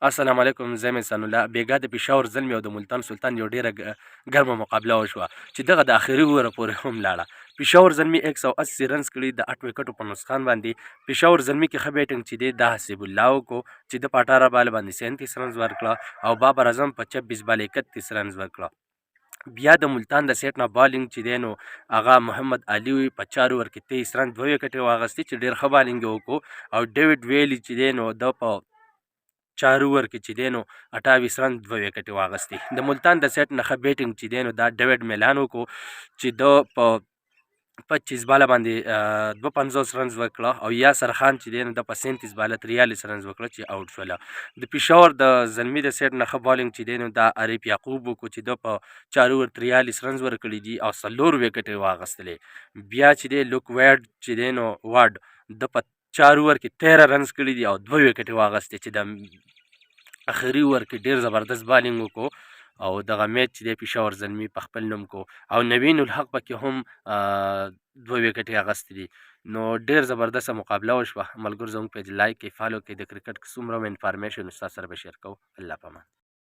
السلام علیکم، زه یم احسان الله. بېګا د پېښور زلمي او د ملتان سلطان یو ډېره ګرمه مقابله وشوه چې دغه د آخري اووره پورې هم لاړه. پېښور زلمي 180 رنز کړي د 8 وکټو په نسخان باندې. پېښور زلمي کې ښه بیټنګ چې دی دا حسیب الله وکړو چې د په 18 بال باندې 37 رنز ورکړه او بابر اعظم په 26 بال 31 رنز ورکړه. بیا د ملتان د سیټ نه بالینګ چې دی نو هغه محمد علي په 4 اوور کې 23 رن 2 وکټې واخیستې چې ډېر ښه بالینګ یې وکړو. او ډیوډ ویلي چې دی نو د په 4 اوور کې چې دی نو 28 رن 2 وکټې واخیستې. د ملتان د سیټ نه ښه بیټنګ چې دی نو دا ډیوډ میلان وکړو چې د په 25 باله باندې 52 رنز وکړه. او یاسر خان چې دی نو د په 37 باله 43 رنز وکړه چې آوټ شوله. د پېښور د زلمي د سیټ نه ښه بالینګ چې دی نو دا عارف یعقوب وکړو چې د په 4 اوور 43 رنز ورکړي دي او 4 وکټې واخیستلې. بیا چې دی لوک ویډ چې دی نو واډ د په 4 اوور کې 13 رنز کړي دي او 2 وکټې واخیستې چې د اخري اوور کې ډېر زبردست بالینګ وکړو. او دغه میچ چې دی پېښور زلمي په خپل نوم کو او نوین الحق پکې هم 2 وکټې اخیستې دي. نو ډېر زبردسته مقابله وشوه. ملګرو زموږ پیج لایک کړئ، فالو کړئ. د کرکټ څومره هم انفارمیشن ستاسو سره به شیر کوو. الله پامان.